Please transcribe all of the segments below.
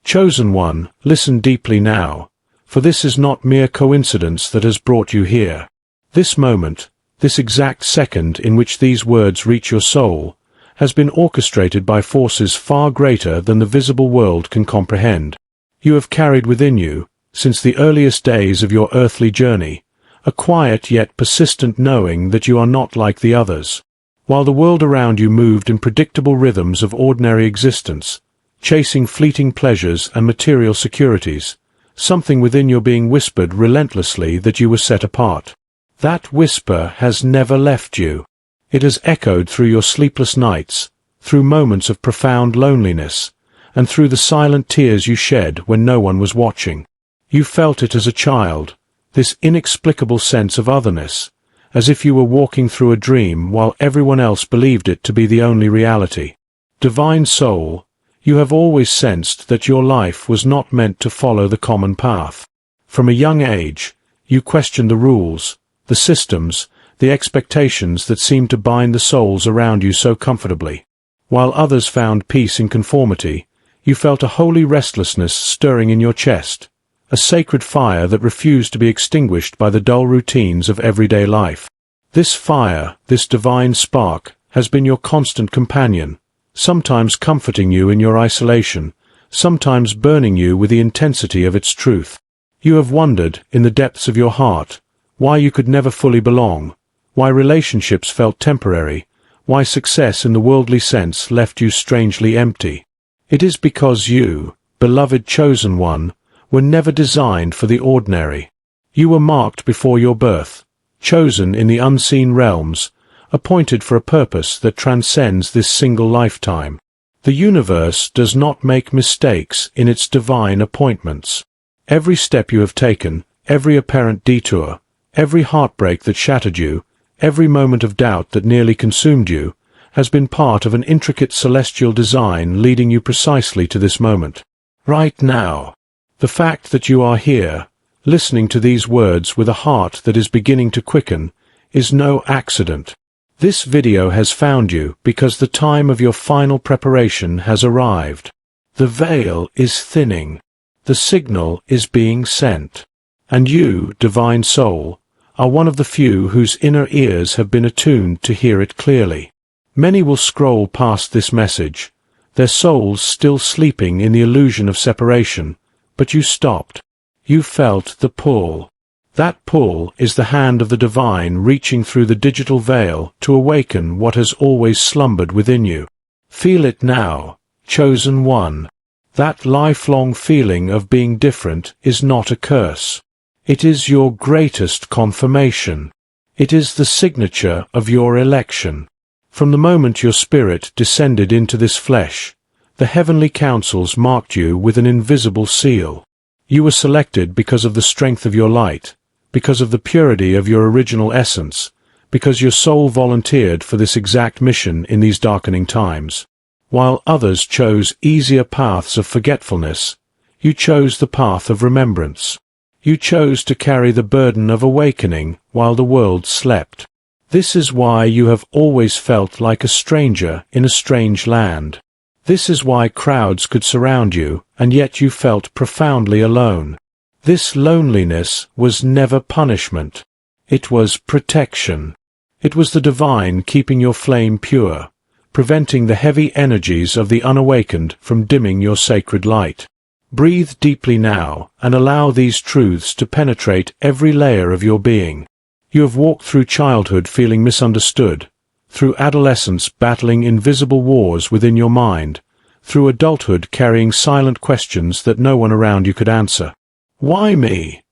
Chosen one, listen deeply now, for this is not mere coincidence that has brought you here. This moment, this exact second in which these words reach your soul, has been orchestrated by forces far greater than the visible world can comprehend. You have carried within you, since the earliest days of your earthly journey, a quiet yet persistent knowing that you are not like the others. While the world around you moved in predictable rhythms of ordinary existence, chasing fleeting pleasures and material securities, something within your being whispered relentlessly that you were set apart. That whisper has never left you. It has echoed through your sleepless nights, through moments of profound loneliness, and through the silent tears you shed when no one was watching. You felt it as a child, this inexplicable sense of otherness, as if you were walking through a dream while everyone else believed it to be the only reality. Divine Soul, you have always sensed that your life was not meant to follow the common path. From a young age, you questioned the rules, the systems, the expectations that seemed to bind the souls around you so comfortably. While others found peace in conformity, you felt a holy restlessness stirring in your chest, a sacred fire that refused to be extinguished by the dull routines of everyday life. This fire, this divine spark, has been your constant companion, sometimes comforting you in your isolation, sometimes burning you with the intensity of its truth. You have wondered, in the depths of your heart, why you could never fully belong, why relationships felt temporary, why success in the worldly sense left you strangely empty. It is because you, beloved chosen one, were never designed for the ordinary. You were marked before your birth, chosen in the unseen realms, appointed for a purpose that transcends this single lifetime. The universe does not make mistakes in its divine appointments. Every step you have taken, every apparent detour, every heartbreak that shattered you, every moment of doubt that nearly consumed you, has been part of an intricate celestial design leading you precisely to this moment. Right now. The fact that you are here, listening to these words with a heart that is beginning to quicken, is no accident. This video has found you because the time of your final preparation has arrived. The veil is thinning. The signal is being sent. And you, Divine Soul, are one of the few whose inner ears have been attuned to hear it clearly. Many will scroll past this message, their souls still sleeping in the illusion of separation, but you stopped. You felt the pull. That pull is the hand of the divine reaching through the digital veil to awaken what has always slumbered within you. Feel it now, chosen one. That lifelong feeling of being different is not a curse. It is your greatest confirmation. It is the signature of your election. From the moment your spirit descended into this flesh, the heavenly councils marked you with an invisible seal. You were selected because of the strength of your light, because of the purity of your original essence, because your soul volunteered for this exact mission in these darkening times. While others chose easier paths of forgetfulness, you chose the path of remembrance. You chose to carry the burden of awakening while the world slept. This is why you have always felt like a stranger in a strange land. This is why crowds could surround you, and yet you felt profoundly alone. This loneliness was never punishment. It was protection. It was the divine keeping your flame pure, preventing the heavy energies of the unawakened from dimming your sacred light. Breathe deeply now, and allow these truths to penetrate every layer of your being. You have walked through childhood feeling misunderstood, through adolescence battling invisible wars within your mind, through adulthood carrying silent questions that no one around you could answer. Why me?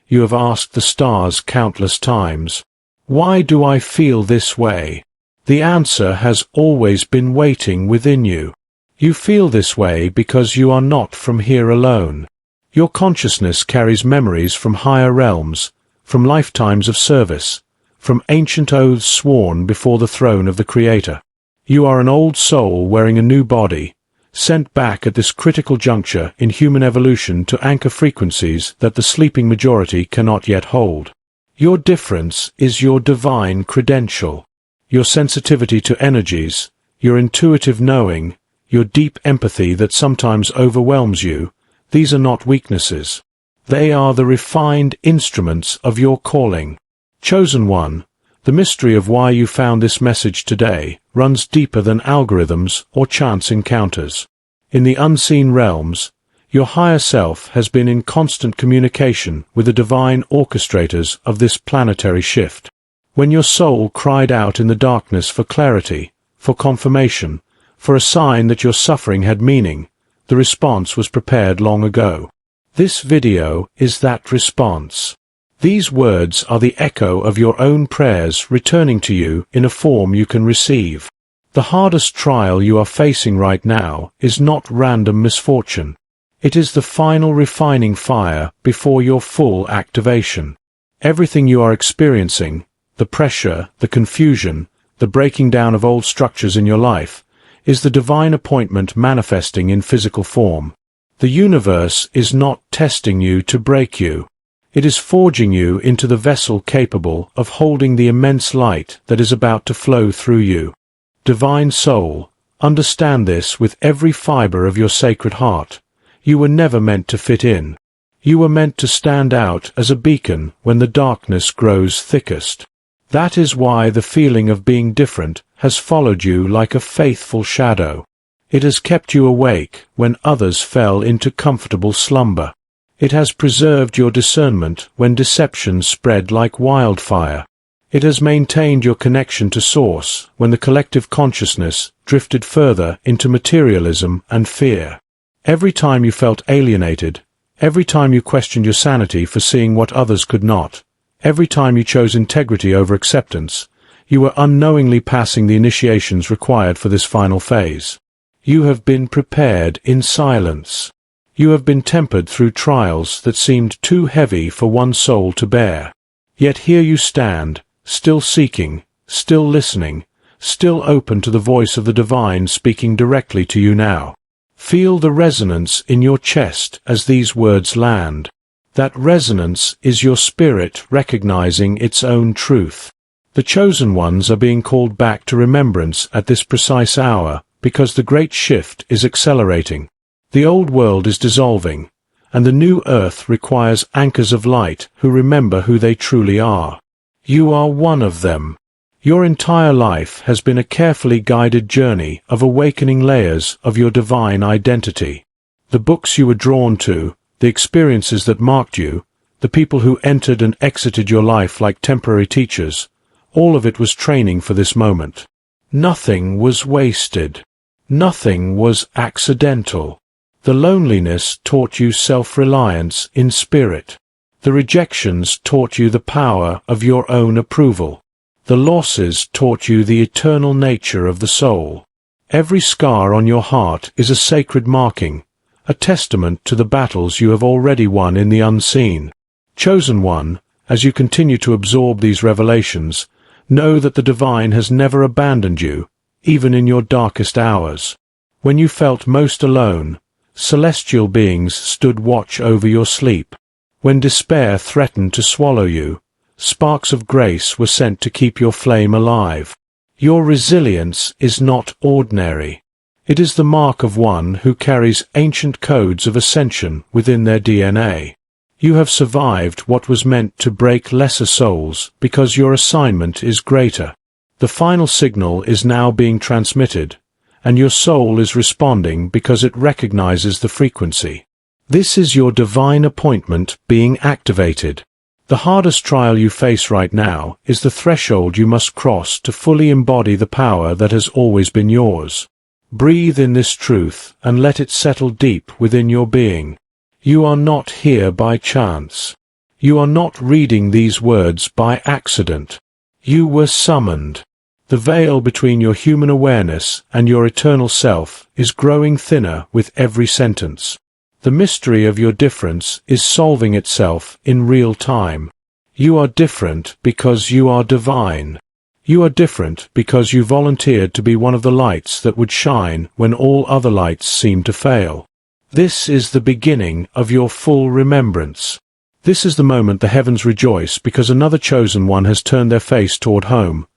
You have asked the stars countless times. Why do I feel this way? The answer has always been waiting within you. You feel this way because you are not from here alone. Your consciousness carries memories from higher realms, from lifetimes of service, from ancient oaths sworn before the throne of the Creator. You are an old soul wearing a new body, sent back at this critical juncture in human evolution to anchor frequencies that the sleeping majority cannot yet hold. Your difference is your divine credential. Your sensitivity to energies, your intuitive knowing, your deep empathy that sometimes overwhelms you, these are not weaknesses. They are the refined instruments of your calling. Chosen one, the mystery of why you found this message today runs deeper than algorithms or chance encounters. In the unseen realms, your higher self has been in constant communication with the divine orchestrators of this planetary shift. When your soul cried out in the darkness for clarity, for confirmation, for a sign that your suffering had meaning, the response was prepared long ago. This video is that response. These words are the echo of your own prayers returning to you in a form you can receive. The hardest trial you are facing right now is not random misfortune. It is the final refining fire before your full activation. Everything you are experiencing, the pressure, the confusion, the breaking down of old structures in your life, is the divine appointment manifesting in physical form. The universe is not testing you to break you. It is forging you into the vessel capable of holding the immense light that is about to flow through you. Divine soul, understand this with every fiber of your sacred heart. You were never meant to fit in. You were meant to stand out as a beacon when the darkness grows thickest. That is why the feeling of being different has followed you like a faithful shadow. It has kept you awake when others fell into comfortable slumber. It has preserved your discernment when deception spread like wildfire. It has maintained your connection to Source when the collective consciousness drifted further into materialism and fear. Every time you felt alienated, every time you questioned your sanity for seeing what others could not, every time you chose integrity over acceptance, you were unknowingly passing the initiations required for this final phase. You have been prepared in silence. You have been tempered through trials that seemed too heavy for one soul to bear. Yet here you stand, still seeking, still listening, still open to the voice of the divine speaking directly to you now. Feel the resonance in your chest as these words land. That resonance is your spirit recognizing its own truth. The chosen ones are being called back to remembrance at this precise hour because the great shift is accelerating. The old world is dissolving, and the new earth requires anchors of light who remember who they truly are. You are one of them. Your entire life has been a carefully guided journey of awakening layers of your divine identity. The books you were drawn to, the experiences that marked you, the people who entered and exited your life like temporary teachers, all of it was training for this moment. Nothing was wasted. Nothing was accidental. The loneliness taught you self-reliance in spirit. The rejections taught you the power of your own approval. The losses taught you the eternal nature of the soul. Every scar on your heart is a sacred marking, a testament to the battles you have already won in the unseen. Chosen one, as you continue to absorb these revelations, know that the divine has never abandoned you, even in your darkest hours. When you felt most alone, celestial beings stood watch over your sleep. When despair threatened to swallow you, sparks of grace were sent to keep your flame alive. Your resilience is not ordinary. It is the mark of one who carries ancient codes of ascension within their DNA. You have survived what was meant to break lesser souls because your assignment is greater. The final signal is now being transmitted, and your soul is responding because it recognizes the frequency. This is your divine appointment being activated. The hardest trial you face right now is the threshold you must cross to fully embody the power that has always been yours. Breathe in this truth and let it settle deep within your being. You are not here by chance. You are not reading these words by accident. You were summoned. The veil between your human awareness and your eternal self is growing thinner with every sentence. The mystery of your difference is solving itself in real time. You are different because you are divine. You are different because you volunteered to be one of the lights that would shine when all other lights seemed to fail. This is the beginning of your full remembrance. This is the moment the heavens rejoice because another chosen one has turned their face toward home.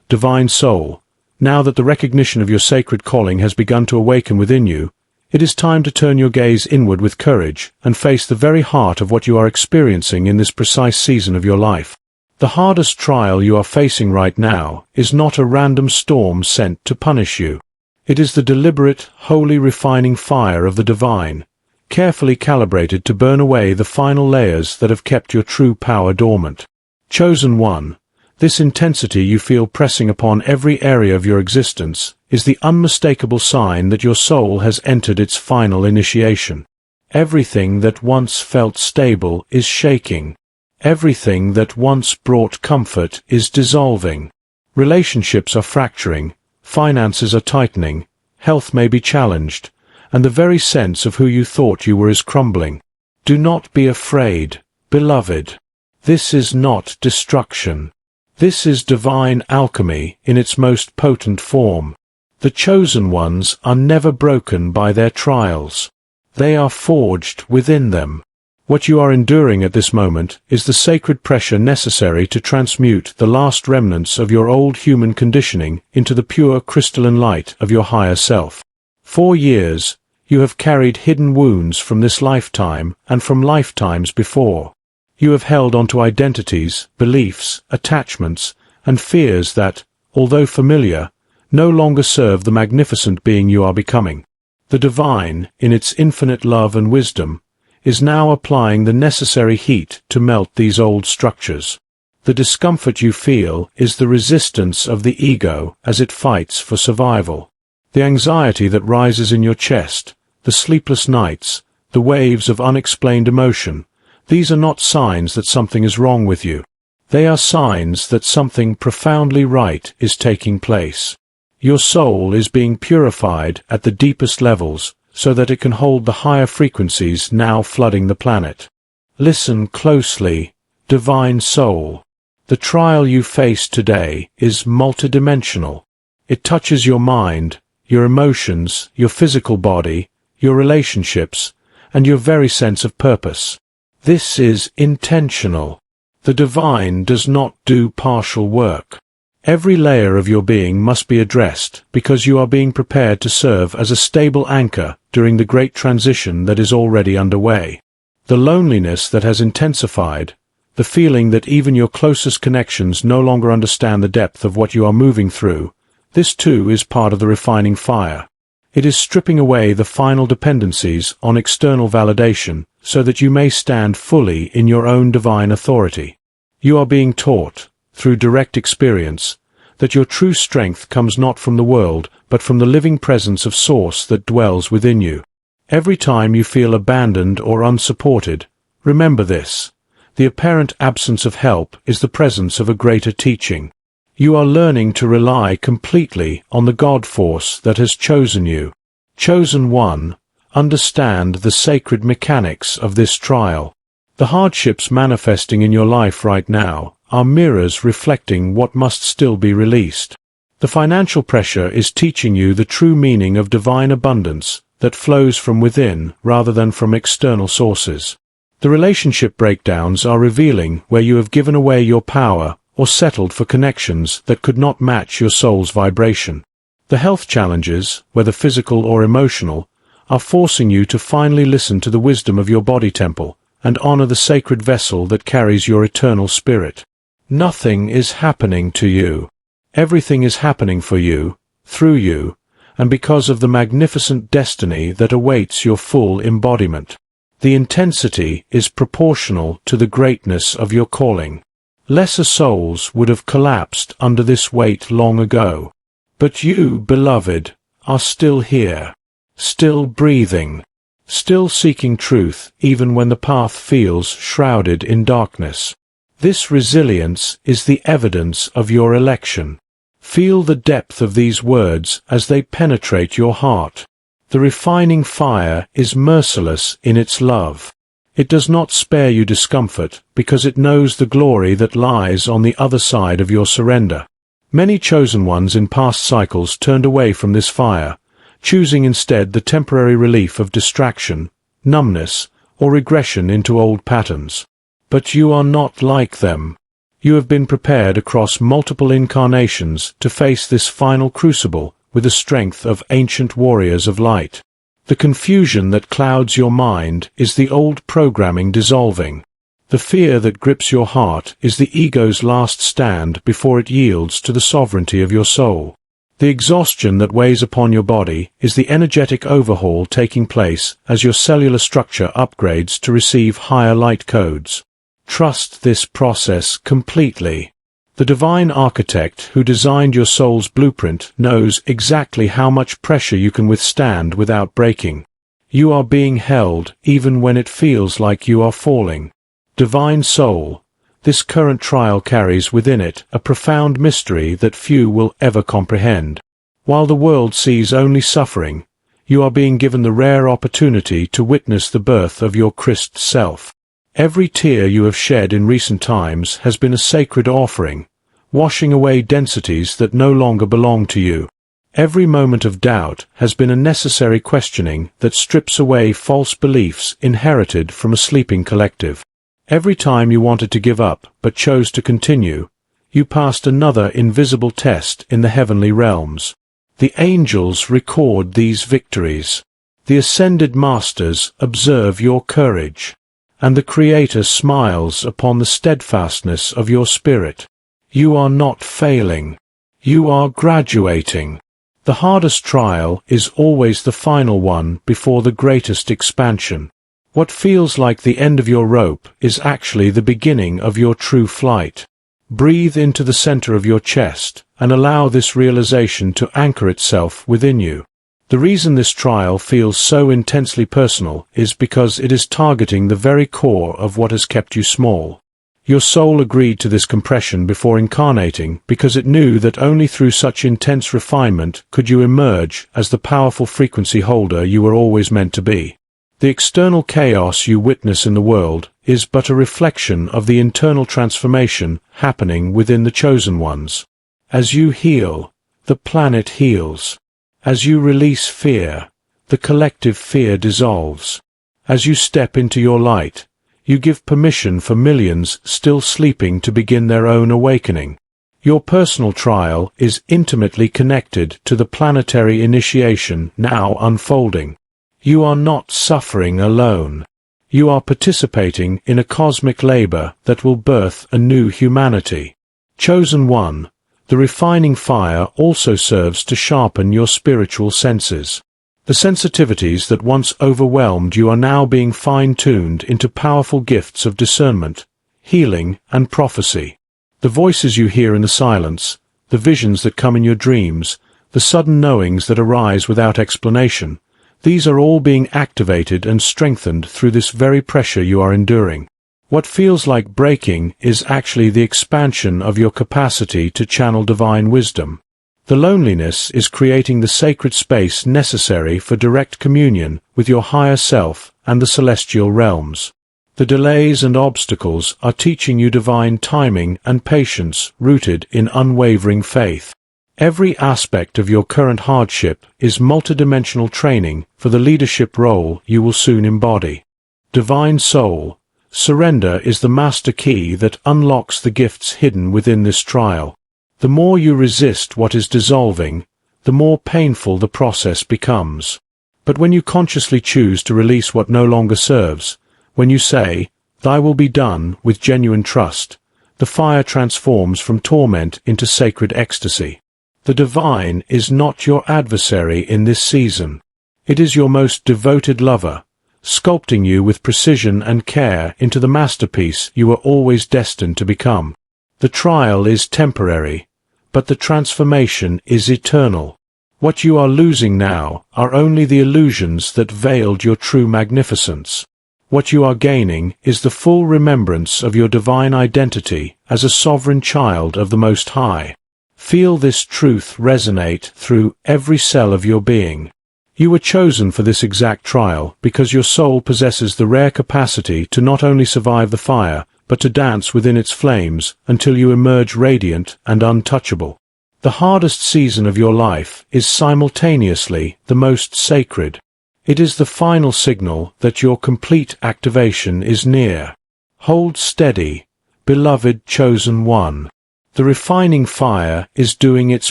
Divine soul, now that the recognition of your sacred calling has begun to awaken within you, It is time to turn your gaze inward with courage and face the very heart of what you are experiencing in this precise season of your life. The hardest trial you are facing right now is not a random storm sent to punish you. It is the deliberate, holy refining fire of the divine, carefully calibrated to burn away the final layers that have kept your true power dormant. Chosen one, this intensity you feel pressing upon every area of your existence is the unmistakable sign that your soul has entered its final initiation. Everything that once felt stable is shaking. Everything that once brought comfort is dissolving. Relationships are fracturing, finances are tightening, health may be challenged, and the very sense of who you thought you were is crumbling. Do not be afraid, beloved. This is not destruction. This is divine alchemy in its most potent form. The chosen ones are never broken by their trials. They are forged within them. What you are enduring at this moment is the sacred pressure necessary to transmute the last remnants of your old human conditioning into the pure crystalline light of your higher self. 4 years, you have carried hidden wounds from this lifetime and from lifetimes before. You have held onto identities, beliefs, attachments, and fears that, although familiar, no longer serve the magnificent being you are becoming. The divine, in its infinite love and wisdom, is now applying the necessary heat to melt these old structures. The discomfort you feel is the resistance of the ego as it fights for survival. The anxiety that rises in your chest, the sleepless nights, the waves of unexplained emotion, these are not signs that something is wrong with you. They are signs that something profoundly right is taking place. Your soul is being purified at the deepest levels so that it can hold the higher frequencies now flooding the planet. Listen closely, divine soul. The trial you face today is multidimensional. It touches your mind, your emotions, your physical body, your relationships, and your very sense of purpose. This is intentional. The divine does not do partial work. Every layer of your being must be addressed because you are being prepared to serve as a stable anchor during the great transition that is already underway. The loneliness that has intensified, the feeling that even your closest connections no longer understand the depth of what you are moving through, this too is part of the refining fire. It is stripping away the final dependencies on external validation so that you may stand fully in your own divine authority. You are being taught, through direct experience, that your true strength comes not from the world, but from the living presence of Source that dwells within you. Every time you feel abandoned or unsupported, remember this. The apparent absence of help is the presence of a greater teaching. You are learning to rely completely on the God force that has chosen you. Chosen one, understand the sacred mechanics of this trial. The hardships manifesting in your life right now are mirrors reflecting what must still be released. The financial pressure is teaching you the true meaning of divine abundance that flows from within rather than from external sources. The relationship breakdowns are revealing where you have given away your power or settled for connections that could not match your soul's vibration. The health challenges, whether physical or emotional, are forcing you to finally listen to the wisdom of your body temple and honor the sacred vessel that carries your eternal spirit. Nothing is happening to you. Everything is happening for you, through you, and because of the magnificent destiny that awaits your full embodiment. The intensity is proportional to the greatness of your calling. Lesser souls would have collapsed under this weight long ago. But you, beloved, are still here, still breathing, still seeking truth even when the path feels shrouded in darkness. This resilience is the evidence of your election. Feel the depth of these words as they penetrate your heart. The refining fire is merciless in its love. It does not spare you discomfort because it knows the glory that lies on the other side of your surrender. Many chosen ones in past cycles turned away from this fire, choosing instead the temporary relief of distraction, numbness, or regression into old patterns. But you are not like them. You have been prepared across multiple incarnations to face this final crucible with the strength of ancient warriors of light. The confusion that clouds your mind is the old programming dissolving. The fear that grips your heart is the ego's last stand before it yields to the sovereignty of your soul. The exhaustion that weighs upon your body is the energetic overhaul taking place as your cellular structure upgrades to receive higher light codes. Trust this process completely. The divine architect who designed your soul's blueprint knows exactly how much pressure you can withstand without breaking. You are being held even when it feels like you are falling. Divine soul, this current trial carries within it a profound mystery that few will ever comprehend. While the world sees only suffering, you are being given the rare opportunity to witness the birth of your Christ self. Every tear you have shed in recent times has been a sacred offering, washing away densities that no longer belong to you. Every moment of doubt has been a necessary questioning that strips away false beliefs inherited from a sleeping collective. Every time you wanted to give up but chose to continue, you passed another invisible test in the heavenly realms. The angels record these victories. The ascended masters observe your courage. And the Creator smiles upon the steadfastness of your spirit. You are not failing. You are graduating. The hardest trial is always the final one before the greatest expansion. What feels like the end of your rope is actually the beginning of your true flight. Breathe into the center of your chest and allow this realization to anchor itself within you. The reason this trial feels so intensely personal is because it is targeting the very core of what has kept you small. Your soul agreed to this compression before incarnating because it knew that only through such intense refinement could you emerge as the powerful frequency holder you were always meant to be. The external chaos you witness in the world is but a reflection of the internal transformation happening within the chosen ones. As you heal, the planet heals. As you release fear, the collective fear dissolves. As you step into your light, you give permission for millions still sleeping to begin their own awakening. Your personal trial is intimately connected to the planetary initiation now unfolding. You are not suffering alone. You are participating in a cosmic labor that will birth a new humanity. Chosen one, the refining fire also serves to sharpen your spiritual senses. The sensitivities that once overwhelmed you are now being fine-tuned into powerful gifts of discernment, healing, and prophecy. The voices you hear in the silence, the visions that come in your dreams, the sudden knowings that arise without explanation, these are all being activated and strengthened through this very pressure you are enduring. What feels like breaking is actually the expansion of your capacity to channel divine wisdom. The loneliness is creating the sacred space necessary for direct communion with your higher self and the celestial realms. The delays and obstacles are teaching you divine timing and patience rooted in unwavering faith. Every aspect of your current hardship is multidimensional training for the leadership role you will soon embody. Divine Soul, surrender is the master key that unlocks the gifts hidden within this trial. The more you resist what is dissolving, the more painful the process becomes. But when you consciously choose to release what no longer serves, when you say, "Thy will be done," with genuine trust, the fire transforms from torment into sacred ecstasy. The divine is not your adversary in this season. It is your most devoted lover, sculpting you with precision and care into the masterpiece you were always destined to become. The trial is temporary, but the transformation is eternal. What you are losing now are only the illusions that veiled your true magnificence. What you are gaining is the full remembrance of your divine identity as a sovereign child of the Most High. Feel this truth resonate through every cell of your being. You were chosen for this exact trial because your soul possesses the rare capacity to not only survive the fire, but to dance within its flames until you emerge radiant and untouchable. The hardest season of your life is simultaneously the most sacred. It is the final signal that your complete activation is near. Hold steady, beloved chosen one. The refining fire is doing its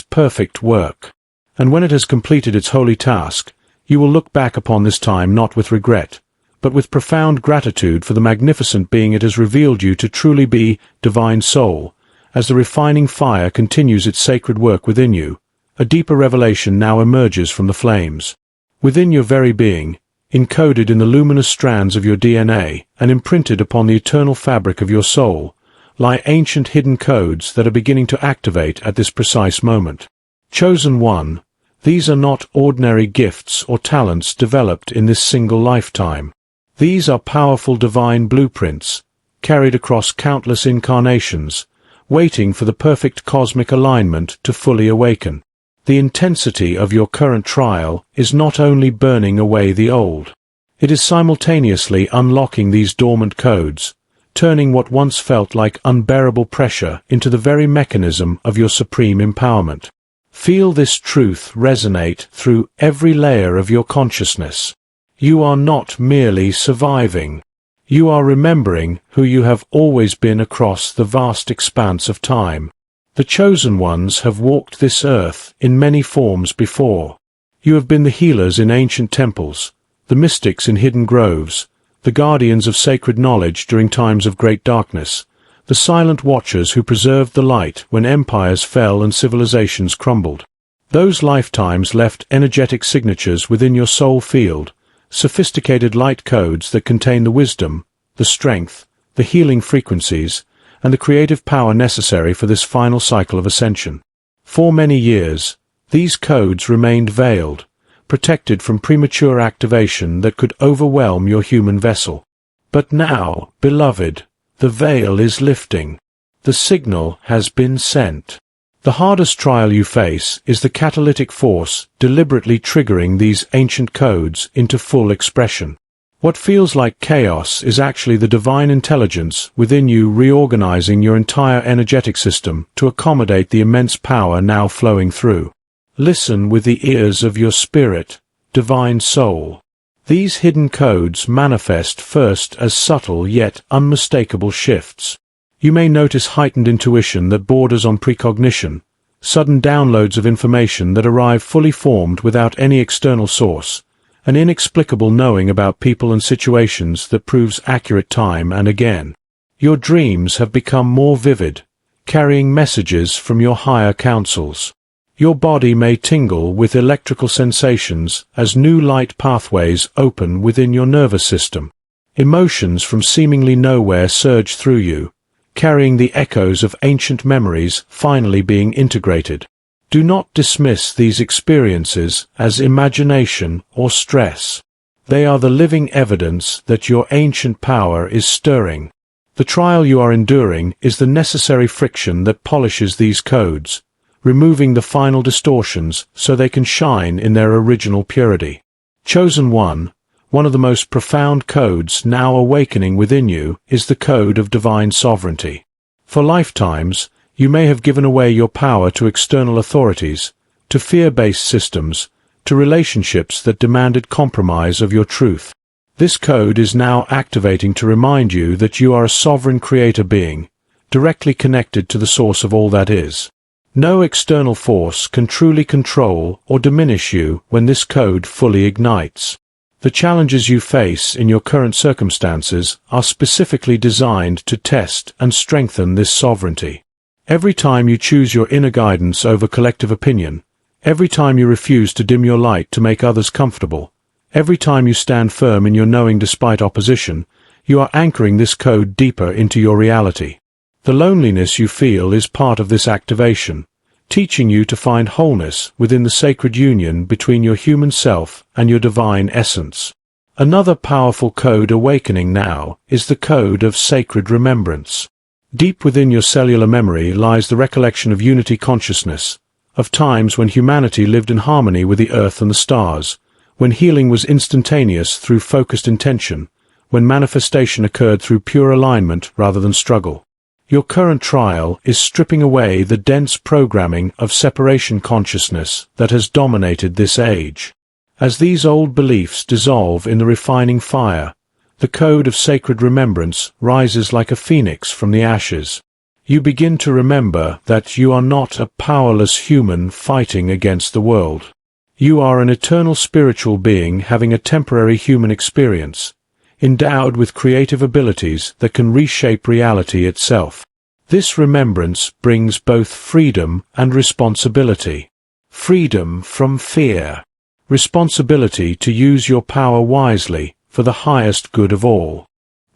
perfect work, and when it has completed its holy task, you will look back upon this time not with regret, but with profound gratitude for the magnificent being it has revealed you to truly be, divine soul. As the refining fire continues its sacred work within you, a deeper revelation now emerges from the flames. Within your very being, encoded in the luminous strands of your DNA and imprinted upon the eternal fabric of your soul, lie ancient hidden codes that are beginning to activate at this precise moment. Chosen one, these are not ordinary gifts or talents developed in this single lifetime. These are powerful divine blueprints, carried across countless incarnations, waiting for the perfect cosmic alignment to fully awaken. The intensity of your current trial is not only burning away the old. It is simultaneously unlocking these dormant codes, turning what once felt like unbearable pressure into the very mechanism of your supreme empowerment. Feel this truth resonate through every layer of your consciousness. You are not merely surviving. You are remembering who you have always been across the vast expanse of time. The chosen ones have walked this earth in many forms before. You have been the healers in ancient temples, the mystics in hidden groves, the guardians of sacred knowledge during times of great darkness, the silent watchers who preserved the light when empires fell and civilizations crumbled. Those lifetimes left energetic signatures within your soul field, sophisticated light codes that contain the wisdom, the strength, the healing frequencies, and the creative power necessary for this final cycle of ascension. For many years, these codes remained veiled, protected from premature activation that could overwhelm your human vessel. But now, beloved, the veil is lifting. The signal has been sent. The hardest trial you face is the catalytic force deliberately triggering these ancient codes into full expression. What feels like chaos is actually the divine intelligence within you reorganizing your entire energetic system to accommodate the immense power now flowing through. Listen with the ears of your spirit, divine soul. These hidden codes manifest first as subtle yet unmistakable shifts. You may notice heightened intuition that borders on precognition, sudden downloads of information that arrive fully formed without any external source, an inexplicable knowing about people and situations that proves accurate time and again. Your dreams have become more vivid, carrying messages from your higher counsels. Your body may tingle with electrical sensations as new light pathways open within your nervous system. Emotions from seemingly nowhere surge through you, carrying the echoes of ancient memories finally being integrated. Do not dismiss these experiences as imagination or stress. They are the living evidence that your ancient power is stirring. The trial you are enduring is the necessary friction that polishes these codes, removing the final distortions so they can shine in their original purity. Chosen one of the most profound codes now awakening within you is the code of divine sovereignty. For lifetimes, you may have given away your power to external authorities, to fear-based systems, to relationships that demanded compromise of your truth. This code is now activating to remind you that you are a sovereign creator being, directly connected to the source of all that is. No external force can truly control or diminish you when this code fully ignites. The challenges you face in your current circumstances are specifically designed to test and strengthen this sovereignty. Every time you choose your inner guidance over collective opinion, every time you refuse to dim your light to make others comfortable, every time you stand firm in your knowing despite opposition, you are anchoring this code deeper into your reality. The loneliness you feel is part of this activation, teaching you to find wholeness within the sacred union between your human self and your divine essence. Another powerful code awakening now is the code of sacred remembrance. Deep within your cellular memory lies the recollection of unity consciousness, of times when humanity lived in harmony with the earth and the stars, when healing was instantaneous through focused intention, when manifestation occurred through pure alignment rather than struggle. Your current trial is stripping away the dense programming of separation consciousness that has dominated this age. As these old beliefs dissolve in the refining fire, the code of sacred remembrance rises like a phoenix from the ashes. You begin to remember that you are not a powerless human fighting against the world. You are an eternal spiritual being having a temporary human experience, endowed with creative abilities that can reshape reality itself. This remembrance brings both freedom and responsibility. Freedom from fear. Responsibility to use your power wisely for the highest good of all.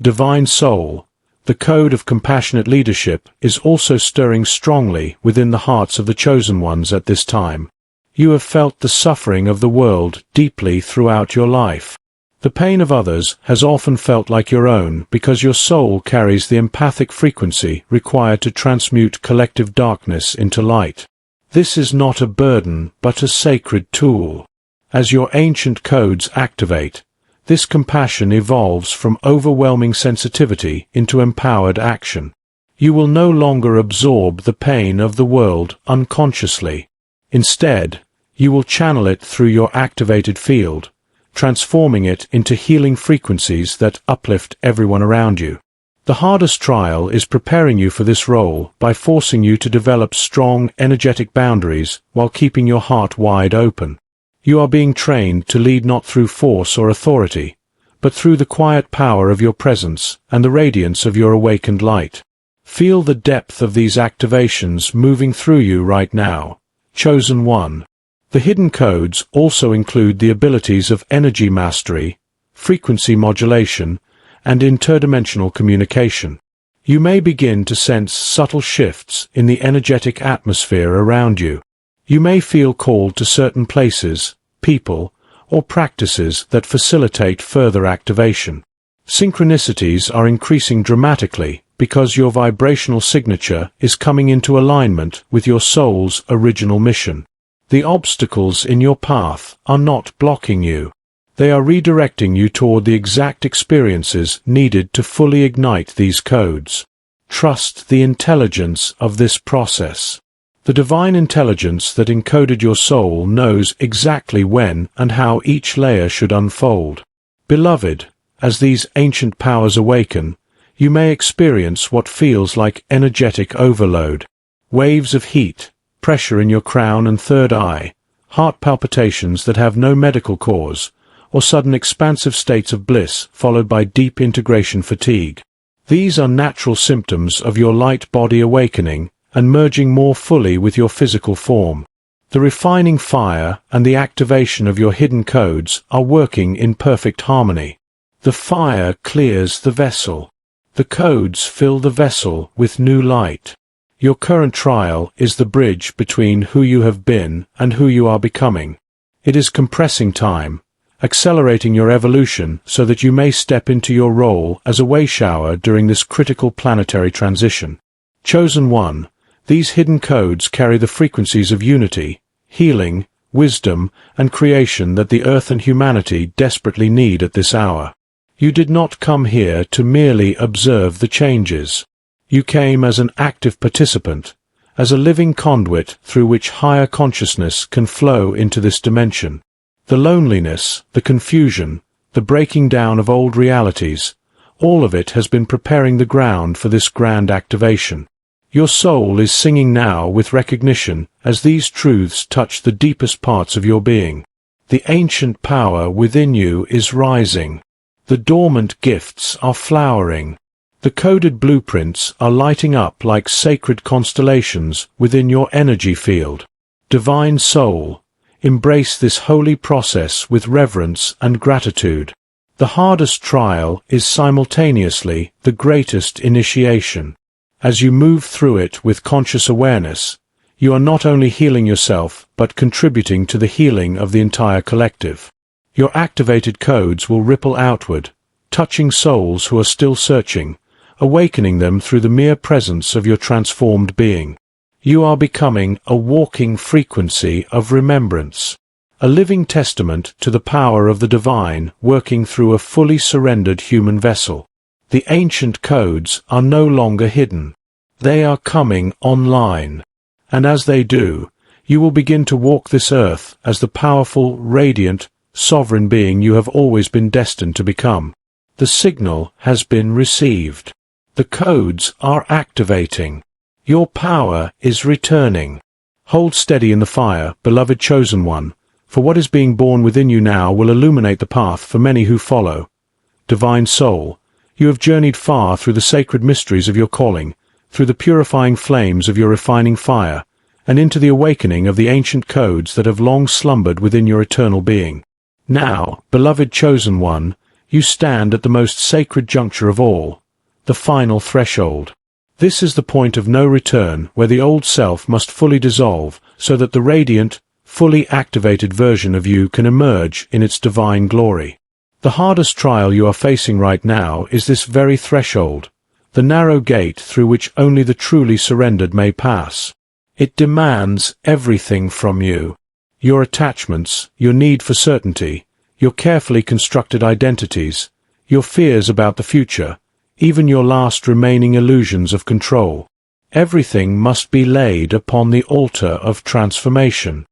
Divine Soul. The code of compassionate leadership is also stirring strongly within the hearts of the chosen ones at this time. You have felt the suffering of the world deeply throughout your life. The pain of others has often felt like your own because your soul carries the empathic frequency required to transmute collective darkness into light. This is not a burden but a sacred tool. As your ancient codes activate, this compassion evolves from overwhelming sensitivity into empowered action. You will no longer absorb the pain of the world unconsciously. Instead, you will channel it through your activated field, transforming it into healing frequencies that uplift everyone around you. The hardest trial is preparing you for this role by forcing you to develop strong, energetic boundaries while keeping your heart wide open. You are being trained to lead not through force or authority, but through the quiet power of your presence and the radiance of your awakened light. Feel the depth of these activations moving through you right now. Chosen One. The hidden codes also include the abilities of energy mastery, frequency modulation, and interdimensional communication. You may begin to sense subtle shifts in the energetic atmosphere around you. You may feel called to certain places, people, or practices that facilitate further activation. Synchronicities are increasing dramatically because your vibrational signature is coming into alignment with your soul's original mission. The obstacles in your path are not blocking you. They are redirecting you toward the exact experiences needed to fully ignite these codes. Trust the intelligence of this process. The divine intelligence that encoded your soul knows exactly when and how each layer should unfold. Beloved, as these ancient powers awaken, you may experience what feels like energetic overload. Waves of heat, pressure in your crown and third eye, heart palpitations that have no medical cause, or sudden expansive states of bliss followed by deep integration fatigue. These are natural symptoms of your light body awakening and merging more fully with your physical form. The refining fire and the activation of your hidden codes are working in perfect harmony. The fire clears the vessel. The codes fill the vessel with new light. Your current trial is the bridge between who you have been and who you are becoming. It is compressing time, accelerating your evolution so that you may step into your role as a way shower during this critical planetary transition. Chosen One. These hidden codes carry the frequencies of unity, healing, wisdom, and creation that the Earth and humanity desperately need at this hour. You did not come here to merely observe the changes. You came as an active participant, as a living conduit through which higher consciousness can flow into this dimension. The loneliness, the confusion, the breaking down of old realities, all of it has been preparing the ground for this grand activation. Your soul is singing now with recognition as these truths touch the deepest parts of your being. The ancient power within you is rising. The dormant gifts are flowering. The coded blueprints are lighting up like sacred constellations within your energy field. Divine Soul, embrace this holy process with reverence and gratitude. The hardest trial is simultaneously the greatest initiation. As you move through it with conscious awareness, you are not only healing yourself but contributing to the healing of the entire collective. Your activated codes will ripple outward, touching souls who are still searching, awakening them through the mere presence of your transformed being. You are becoming a walking frequency of remembrance, a living testament to the power of the divine working through a fully surrendered human vessel. The ancient codes are no longer hidden. They are coming online. And as they do, you will begin to walk this earth as the powerful, radiant, sovereign being you have always been destined to become. The signal has been received. The codes are activating. Your power is returning. Hold steady in the fire, beloved chosen one, for what is being born within you now will illuminate the path for many who follow. Divine Soul, you have journeyed far through the sacred mysteries of your calling, through the purifying flames of your refining fire, and into the awakening of the ancient codes that have long slumbered within your eternal being. Now, beloved chosen one, you stand at the most sacred juncture of all, the final threshold. This is the point of no return where the old self must fully dissolve so that the radiant, fully activated version of you can emerge in its divine glory. The hardest trial you are facing right now is this very threshold, the narrow gate through which only the truly surrendered may pass. It demands everything from you. Your attachments, your need for certainty, your carefully constructed identities, your fears about the future, even your last remaining illusions of control. Everything must be laid upon the altar of transformation.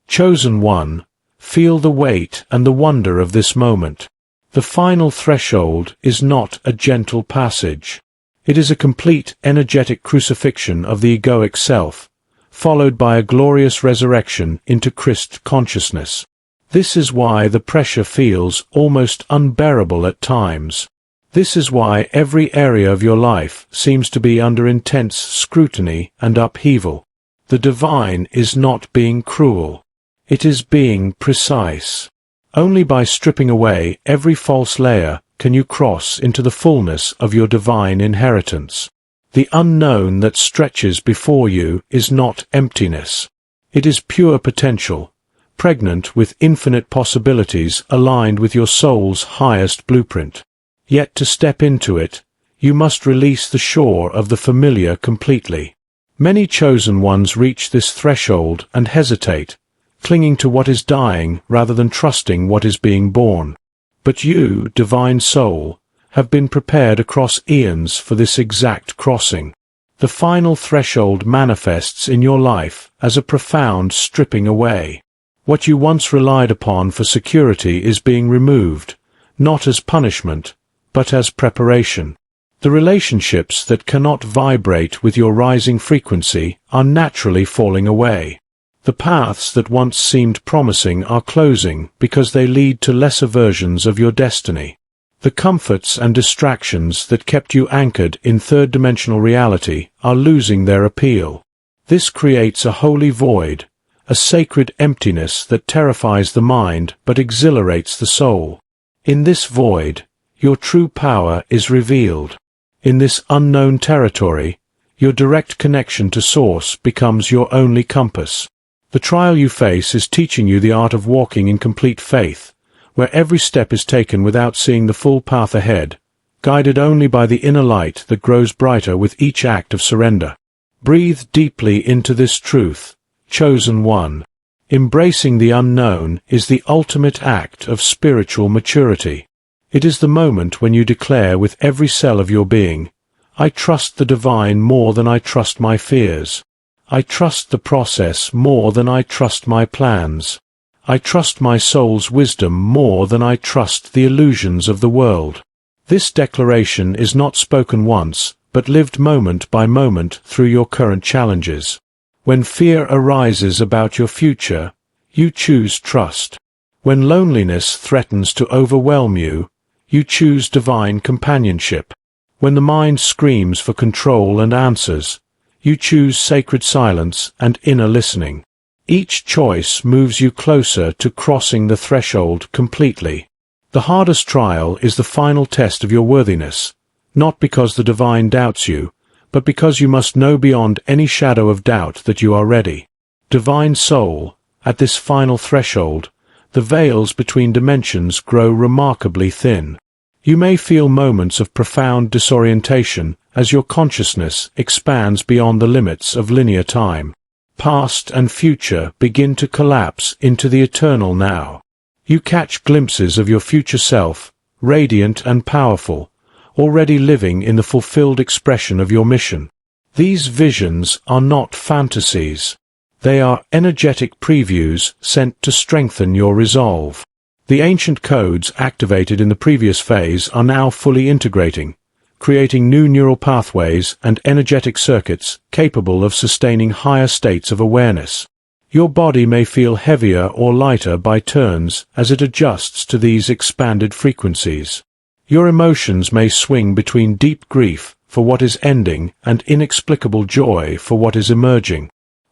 Chosen one, feel the weight and the wonder of this moment. The final threshold is not a gentle passage. It is a complete energetic crucifixion of the egoic self, followed by a glorious resurrection into Christ consciousness. This is why the pressure feels almost unbearable at times. This is why every area of your life seems to be under intense scrutiny and upheaval. The divine is not being cruel. It is being precise. Only by stripping away every false layer can you cross into the fullness of your divine inheritance. The unknown that stretches before you is not emptiness. It is pure potential, pregnant with infinite possibilities aligned with your soul's highest blueprint. Yet to step into it, you must release the shore of the familiar completely. Many chosen ones reach this threshold and hesitate, clinging to what is dying rather than trusting what is being born. But you, divine soul, have been prepared across eons for this exact crossing. The final threshold manifests in your life as a profound stripping away. What you once relied upon for security is being removed, not as punishment, but as preparation. The relationships that cannot vibrate with your rising frequency are naturally falling away. The paths that once seemed promising are closing because they lead to lesser versions of your destiny. The comforts and distractions that kept you anchored in third-dimensional reality are losing their appeal. This creates a holy void, a sacred emptiness that terrifies the mind but exhilarates the soul. In this void, your true power is revealed. In this unknown territory, your direct connection to Source becomes your only compass. The trial you face is teaching you the art of walking in complete faith, where every step is taken without seeing the full path ahead, guided only by the inner light that grows brighter with each act of surrender. Breathe deeply into this truth, chosen one. Embracing the unknown is the ultimate act of spiritual maturity. It is the moment when you declare with every cell of your being, I trust the divine more than I trust my fears. I trust the process more than I trust my plans. I trust my soul's wisdom more than I trust the illusions of the world. This declaration is not spoken once, but lived moment by moment through your current challenges. When fear arises about your future, you choose trust. When loneliness threatens to overwhelm you, you choose divine companionship. When the mind screams for control and answers, you choose sacred silence and inner listening. Each choice moves you closer to crossing the threshold completely. The hardest trial is the final test of your worthiness, not because the divine doubts you, but because you must know beyond any shadow of doubt that you are ready. Divine soul, at this final threshold, the veils between dimensions grow remarkably thin. You may feel moments of profound disorientation as your consciousness expands beyond the limits of linear time. Past and future begin to collapse into the eternal now. You catch glimpses of your future self, radiant and powerful, already living in the fulfilled expression of your mission. These visions are not fantasies. They are energetic previews sent to strengthen your resolve. The ancient codes activated in the previous phase are now fully integrating, creating new neural pathways and energetic circuits capable of sustaining higher states of awareness. Your body may feel heavier or lighter by turns as it adjusts to these expanded frequencies. Your emotions may swing between deep grief for what is ending and inexplicable joy for what is emerging.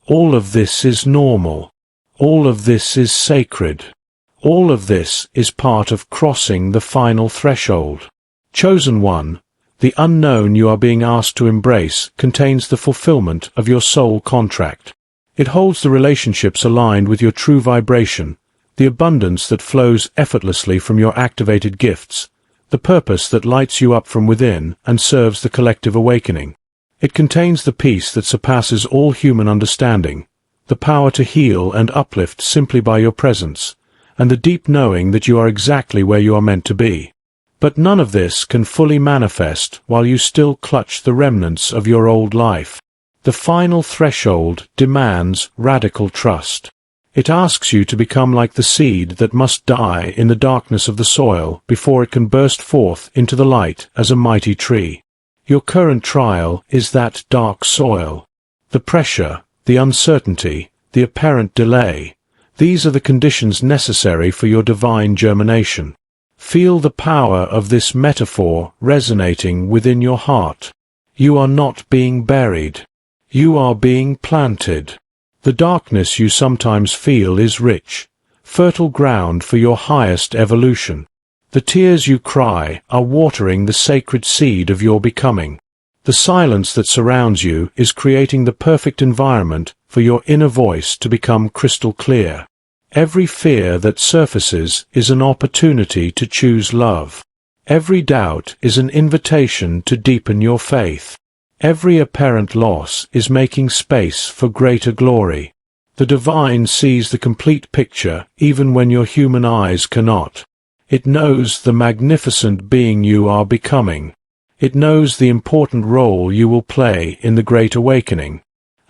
All of this is normal. All of this is sacred. All of this is part of crossing the final threshold. Chosen one, the unknown you are being asked to embrace contains the fulfillment of your soul contract. It holds the relationships aligned with your true vibration, the abundance that flows effortlessly from your activated gifts, the purpose that lights you up from within and serves the collective awakening. It contains the peace that surpasses all human understanding, the power to heal and uplift simply by your presence, and the deep knowing that you are exactly where you are meant to be. But none of this can fully manifest while you still clutch the remnants of your old life. The final threshold demands radical trust. It asks you to become like the seed that must die in the darkness of the soil before it can burst forth into the light as a mighty tree. Your current trial is that dark soil. The pressure, the uncertainty, the apparent delay, these are the conditions necessary for your divine germination. Feel the power of this metaphor resonating within your heart. You are not being buried. You are being planted. The darkness you sometimes feel is rich, fertile ground for your highest evolution. The tears you cry are watering the sacred seed of your becoming. The silence that surrounds you is creating the perfect environment for your inner voice to become crystal clear. Every fear that surfaces is an opportunity to choose love. Every doubt is an invitation to deepen your faith. Every apparent loss is making space for greater glory. The divine sees the complete picture even when your human eyes cannot. It knows the magnificent being you are becoming. It knows the important role you will play in the Great Awakening.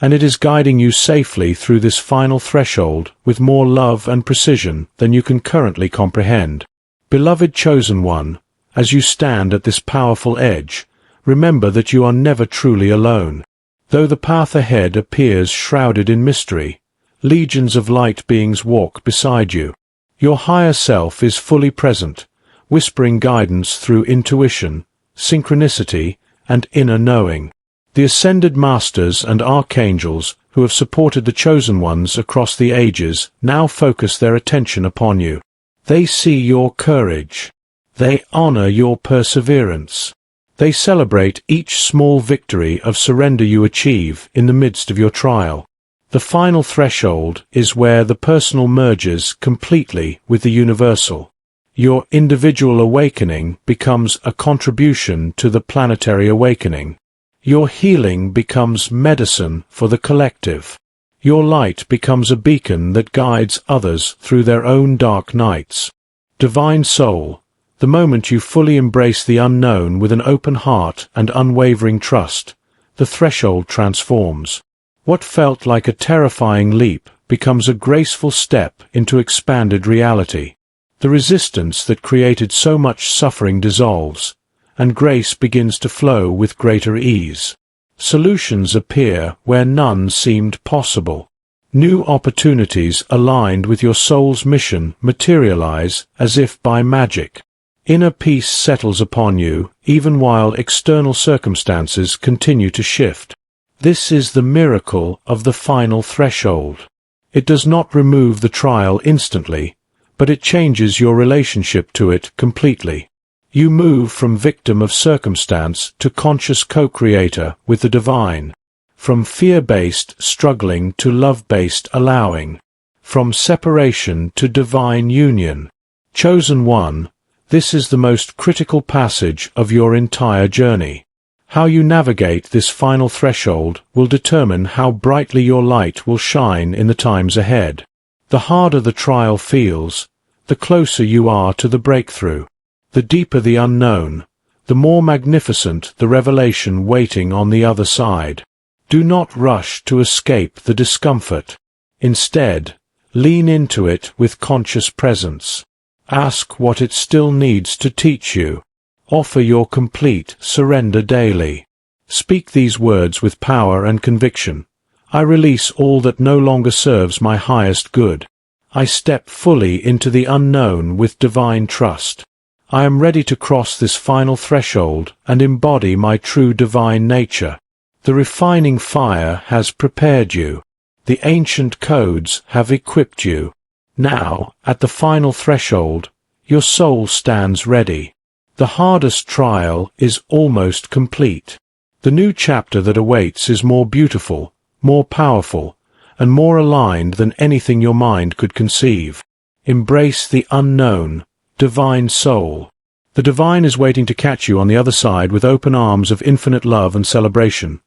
And it is guiding you safely through this final threshold with more love and precision than you can currently comprehend. Beloved Chosen One, as you stand at this powerful edge, remember that you are never truly alone. Though the path ahead appears shrouded in mystery, legions of light beings walk beside you. Your higher self is fully present, whispering guidance through intuition, synchronicity, and inner knowing. The ascended masters and archangels who have supported the chosen ones across the ages now focus their attention upon you. They see your courage. They honor your perseverance. They celebrate each small victory of surrender you achieve in the midst of your trial. The final threshold is where the personal merges completely with the universal. Your individual awakening becomes a contribution to the planetary awakening. Your healing becomes medicine for the collective. Your light becomes a beacon that guides others through their own dark nights. Divine Soul, the moment you fully embrace the unknown with an open heart and unwavering trust, the threshold transforms. What felt like a terrifying leap becomes a graceful step into expanded reality. The resistance that created so much suffering dissolves, and grace begins to flow with greater ease. Solutions appear where none seemed possible. New opportunities aligned with your soul's mission materialize as if by magic. Inner peace settles upon you, even while external circumstances continue to shift. This is the miracle of the final threshold. It does not remove the trial instantly, but it changes your relationship to it completely. You move from victim of circumstance to conscious co-creator with the divine. From fear-based struggling to love-based allowing. From separation to divine union. Chosen One, this is the most critical passage of your entire journey. How you navigate this final threshold will determine how brightly your light will shine in the times ahead. The harder the trial feels, the closer you are to the breakthrough. The deeper the unknown, the more magnificent the revelation waiting on the other side. Do not rush to escape the discomfort. Instead, lean into it with conscious presence. Ask what it still needs to teach you. Offer your complete surrender daily. Speak these words with power and conviction. I release all that no longer serves my highest good. I step fully into the unknown with divine trust. I am ready to cross this final threshold and embody my true divine nature. The refining fire has prepared you. The ancient codes have equipped you. Now, at the final threshold, your soul stands ready. The hardest trial is almost complete. The new chapter that awaits is more beautiful, more powerful, and more aligned than anything your mind could conceive. Embrace the unknown, divine soul. The divine is waiting to catch you on the other side with open arms of infinite love and celebration.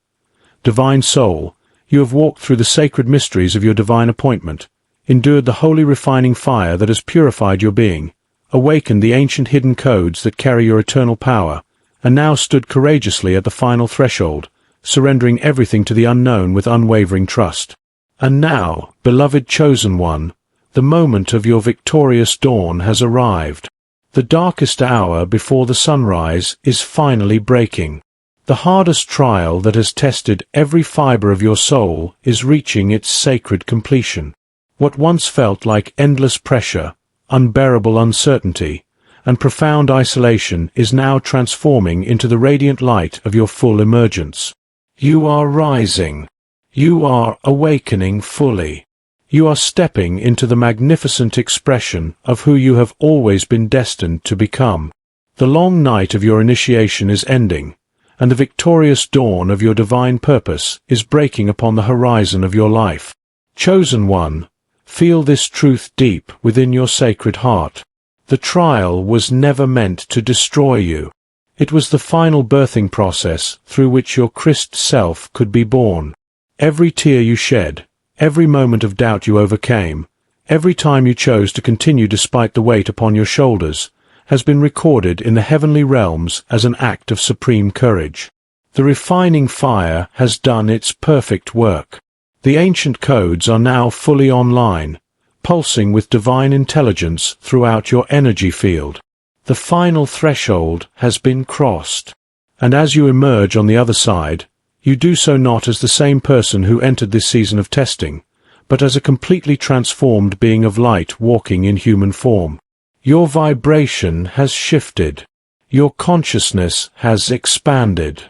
Divine soul, you have walked through the sacred mysteries of your divine appointment, endured the holy refining fire that has purified your being, awakened the ancient hidden codes that carry your eternal power, and now stood courageously at the final threshold, surrendering everything to the unknown with unwavering trust. And now, beloved chosen one, the moment of your victorious dawn has arrived. The darkest hour before the sunrise is finally breaking. The hardest trial that has tested every fiber of your soul is reaching its sacred completion. What once felt like endless pressure, unbearable uncertainty, and profound isolation is now transforming into the radiant light of your full emergence. You are rising. You are awakening fully. You are stepping into the magnificent expression of who you have always been destined to become. The long night of your initiation is ending, and the victorious dawn of your divine purpose is breaking upon the horizon of your life. Chosen one, feel this truth deep within your sacred heart. The trial was never meant to destroy you. It was the final birthing process through which your Christ self could be born. Every tear you shed, every moment of doubt you overcame, every time you chose to continue despite the weight upon your shoulders, has been recorded in the heavenly realms as an act of supreme courage. The refining fire has done its perfect work. The ancient codes are now fully online, pulsing with divine intelligence throughout your energy field. The final threshold has been crossed, and as you emerge on the other side, you do so not as the same person who entered this season of testing, but as a completely transformed being of light walking in human form. Your vibration has shifted. Your consciousness has expanded.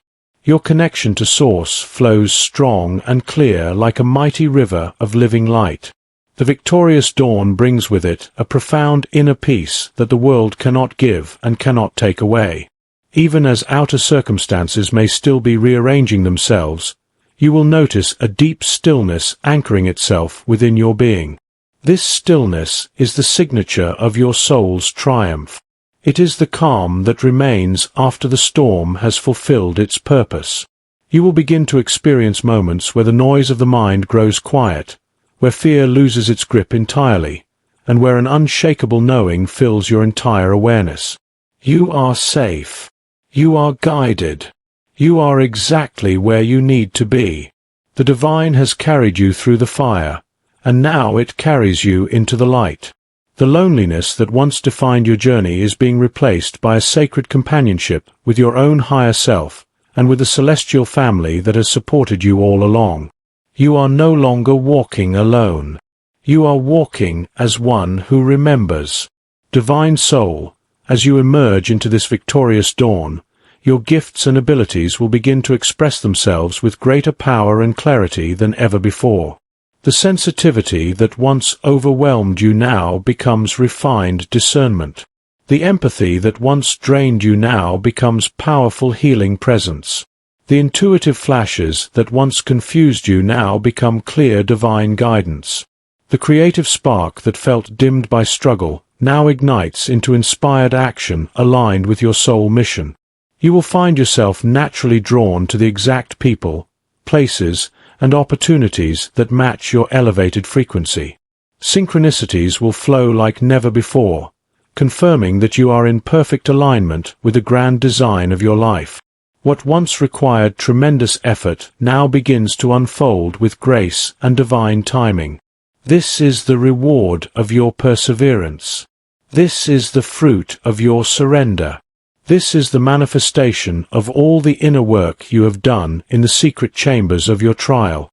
Your connection to Source flows strong and clear like a mighty river of living light. The victorious dawn brings with it a profound inner peace that the world cannot give and cannot take away. Even as outer circumstances may still be rearranging themselves, you will notice a deep stillness anchoring itself within your being. This stillness is the signature of your soul's triumph. It is the calm that remains after the storm has fulfilled its purpose. You will begin to experience moments where the noise of the mind grows quiet, where fear loses its grip entirely, and where an unshakable knowing fills your entire awareness. You are safe. You are guided. You are exactly where you need to be. The divine has carried you through the fire, and now it carries you into the light. The loneliness that once defined your journey is being replaced by a sacred companionship with your own higher self and with the celestial family that has supported you all along. You are no longer walking alone. You are walking as one who remembers. Divine soul, as you emerge into this victorious dawn, your gifts and abilities will begin to express themselves with greater power and clarity than ever before. The sensitivity that once overwhelmed you now becomes refined discernment. The empathy that once drained you now becomes powerful healing presence. The intuitive flashes that once confused you now become clear divine guidance. The creative spark that felt dimmed by struggle now ignites into inspired action aligned with your soul mission. You will find yourself naturally drawn to the exact people, places, and opportunities that match your elevated frequency. Synchronicities will flow like never before, confirming that you are in perfect alignment with the grand design of your life. What once required tremendous effort now begins to unfold with grace and divine timing. This is the reward of your perseverance. This is the fruit of your surrender. This is the manifestation of all the inner work you have done in the secret chambers of your trial.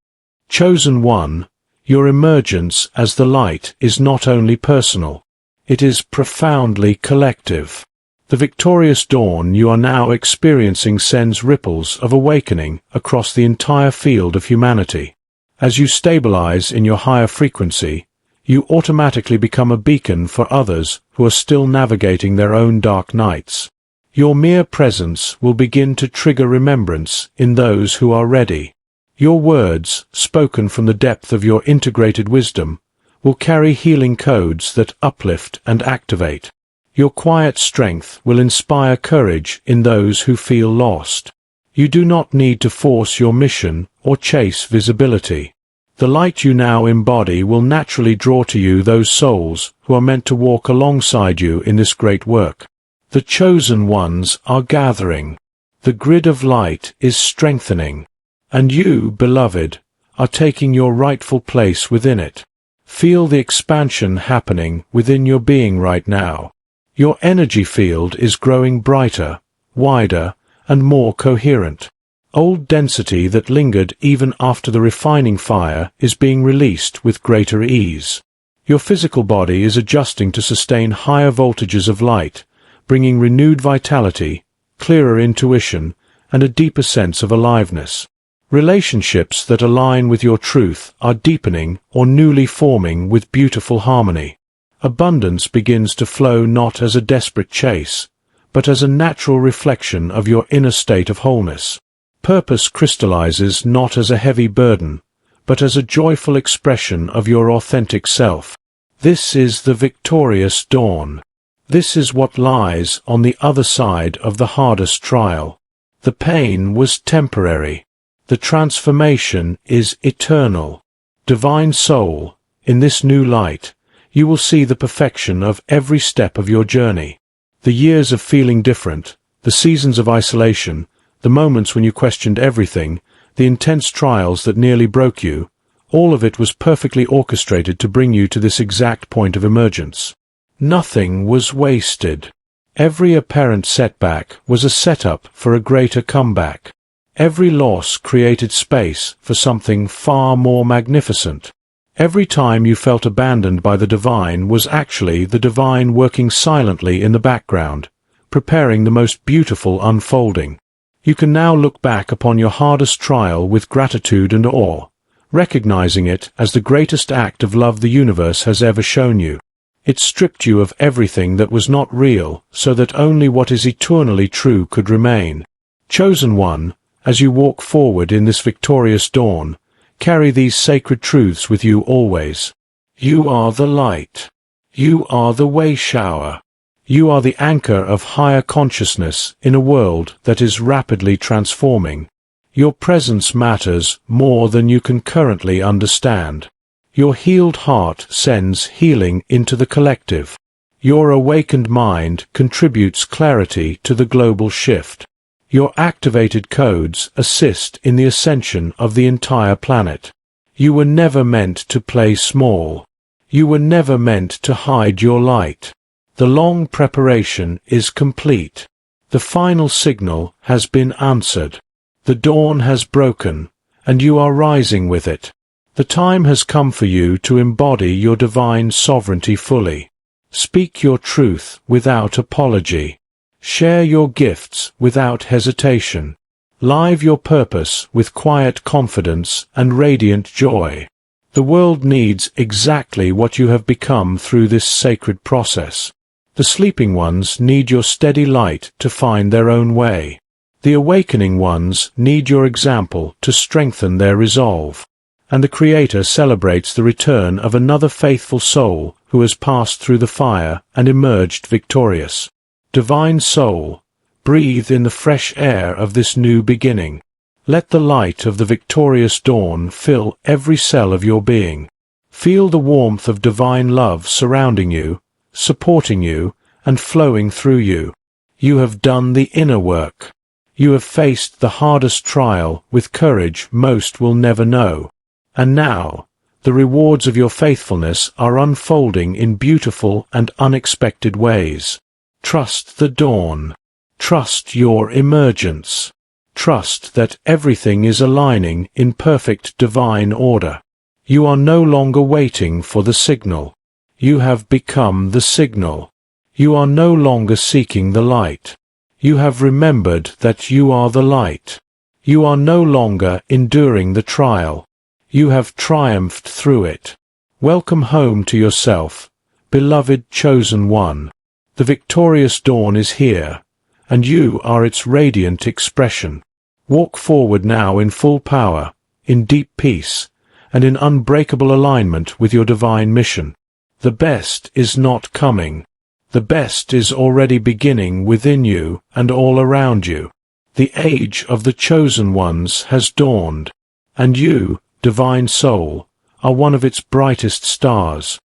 Chosen one, your emergence as the light is not only personal, it is profoundly collective. The victorious dawn you are now experiencing sends ripples of awakening across the entire field of humanity. As you stabilize in your higher frequency, you automatically become a beacon for others who are still navigating their own dark nights. Your mere presence will begin to trigger remembrance in those who are ready. Your words, spoken from the depth of your integrated wisdom, will carry healing codes that uplift and activate. Your quiet strength will inspire courage in those who feel lost. You do not need to force your mission or chase visibility. The light you now embody will naturally draw to you those souls who are meant to walk alongside you in this great work. The chosen ones are gathering. The grid of light is strengthening. And you, beloved, are taking your rightful place within it. Feel the expansion happening within your being right now. Your energy field is growing brighter, wider, and more coherent. Old density that lingered even after the refining fire is being released with greater ease. Your physical body is adjusting to sustain higher voltages of light, bringing renewed vitality, clearer intuition, and a deeper sense of aliveness. Relationships that align with your truth are deepening or newly forming with beautiful harmony. Abundance begins to flow not as a desperate chase, but as a natural reflection of your inner state of wholeness. Purpose crystallizes not as a heavy burden, but as a joyful expression of your authentic self. This is the victorious dawn. This is what lies on the other side of the hardest trial. The pain was temporary. The transformation is eternal. Divine soul, in this new light, you will see the perfection of every step of your journey. The years of feeling different, the seasons of isolation, the moments when you questioned everything, the intense trials that nearly broke you, all of it was perfectly orchestrated to bring you to this exact point of emergence. Nothing was wasted. Every apparent setback was a setup for a greater comeback. Every loss created space for something far more magnificent. Every time you felt abandoned by the divine was actually the divine working silently in the background, preparing the most beautiful unfolding. You can now look back upon your hardest trial with gratitude and awe, recognizing it as the greatest act of love the universe has ever shown you. It stripped you of everything that was not real, so that only what is eternally true could remain. Chosen one, as you walk forward in this victorious dawn, carry these sacred truths with you always. You are the light. You are the way shower. You are the anchor of higher consciousness in a world that is rapidly transforming. Your presence matters more than you can currently understand. Your healed heart sends healing into the collective. Your awakened mind contributes clarity to the global shift. Your activated codes assist in the ascension of the entire planet. You were never meant to play small. You were never meant to hide your light. The long preparation is complete. The final signal has been answered. The dawn has broken, and you are rising with it. The time has come for you to embody your divine sovereignty fully. Speak your truth without apology. Share your gifts without hesitation. Live your purpose with quiet confidence and radiant joy. The world needs exactly what you have become through this sacred process. The sleeping ones need your steady light to find their own way. The awakening ones need your example to strengthen their resolve. And the Creator celebrates the return of another faithful soul who has passed through the fire and emerged victorious. Divine soul, breathe in the fresh air of this new beginning. Let the light of the victorious dawn fill every cell of your being. Feel the warmth of divine love surrounding you, supporting you, and flowing through you. You have done the inner work. You have faced the hardest trial with courage most will never know. And now, the rewards of your faithfulness are unfolding in beautiful and unexpected ways. Trust the dawn. Trust your emergence. Trust that everything is aligning in perfect divine order. You are no longer waiting for the signal. You have become the signal. You are no longer seeking the light. You have remembered that you are the light. You are no longer enduring the trial. You have triumphed through it. Welcome home to yourself, beloved chosen one. The victorious dawn is here, and you are its radiant expression. Walk forward now in full power, in deep peace, and in unbreakable alignment with your divine mission. The best is not coming. The best is already beginning within you and all around you. The age of the chosen ones has dawned, and you, divine soul, are one of its brightest stars.